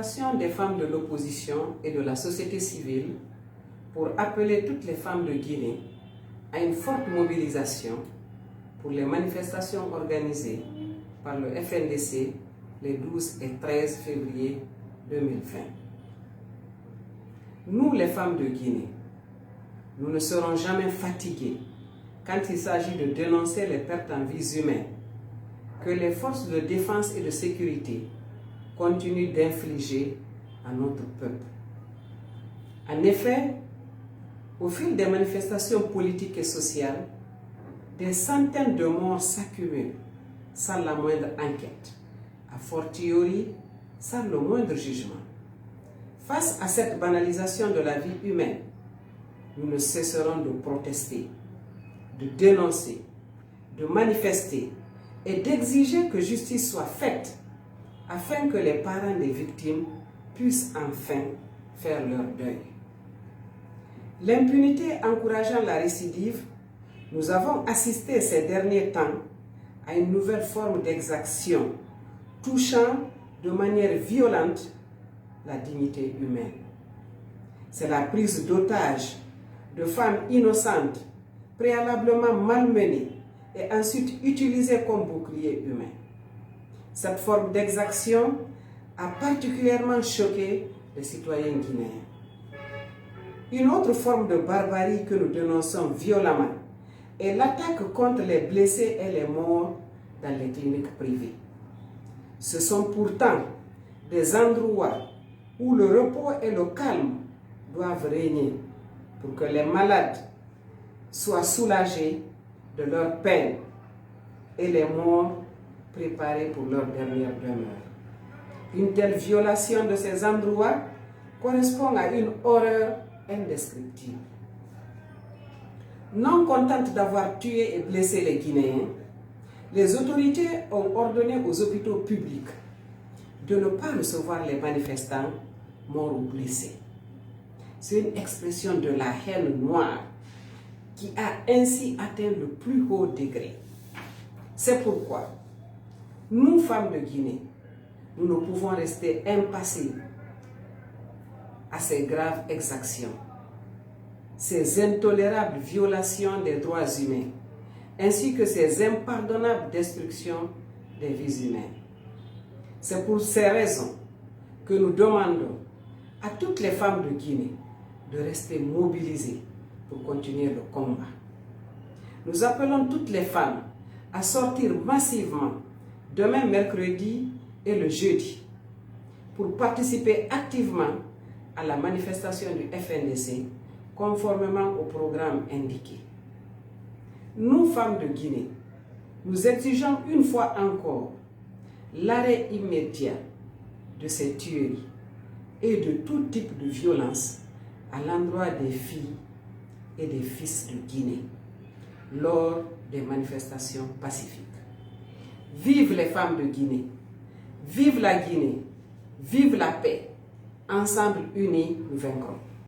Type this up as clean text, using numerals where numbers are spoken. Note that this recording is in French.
Fédération des femmes de l'opposition et de la société civile pour appeler toutes les femmes de Guinée à une forte mobilisation pour les manifestations organisées par le FNDC les 12 et 13 février 2020. Nous, les femmes de Guinée, nous ne serons jamais fatiguées quand il s'agit de dénoncer les pertes en vies humaines que les forces de défense et de sécurité continuent d'infliger à notre peuple. En effet, au fil des manifestations politiques et sociales, des centaines de morts s'accumulent sans la moindre enquête, a fortiori sans le moindre jugement. Face à cette banalisation de la vie humaine, nous ne cesserons de protester, de dénoncer, de manifester et d'exiger que justice soit faite afin que les parents des victimes puissent enfin faire leur deuil. L'impunité encourageant la récidive, nous avons assisté ces derniers temps à une nouvelle forme d'exaction touchant de manière violente la dignité humaine. C'est la prise d'otages de femmes innocentes, préalablement malmenées et ensuite utilisées comme bouclier humain. Cette forme d'exaction a particulièrement choqué les citoyens guinéens. Une autre forme de barbarie que nous dénonçons violemment est l'attaque contre les blessés et les morts dans les cliniques privées. Ce sont pourtant des endroits où le repos et le calme doivent régner pour que les malades soient soulagés de leur peine et les morts préparés pour leur dernière demeure. Une telle violation de ces endroits correspond à une horreur indescriptible. Non contentes d'avoir tué et blessé les Guinéens, les autorités ont ordonné aux hôpitaux publics de ne pas recevoir les manifestants morts ou blessés. C'est une expression de la haine noire qui a ainsi atteint le plus haut degré. C'est pourquoi, nous, femmes de Guinée, nous ne pouvons rester impassibles à ces graves exactions, ces intolérables violations des droits humains, ainsi que ces impardonnables destructions des vies humaines. C'est pour ces raisons que nous demandons à toutes les femmes de Guinée de rester mobilisées pour continuer le combat. Nous appelons toutes les femmes à sortir massivement demain mercredi et le jeudi pour participer activement à la manifestation du FNDC conformément au programme indiqué. Nous, femmes de Guinée, nous exigeons une fois encore l'arrêt immédiat de ces tueries et de tout type de violence à l'endroit des filles et des fils de Guinée lors des manifestations pacifiques. Vive les femmes de Guinée, vive la Guinée, vive la paix. Ensemble unis, nous vaincrons.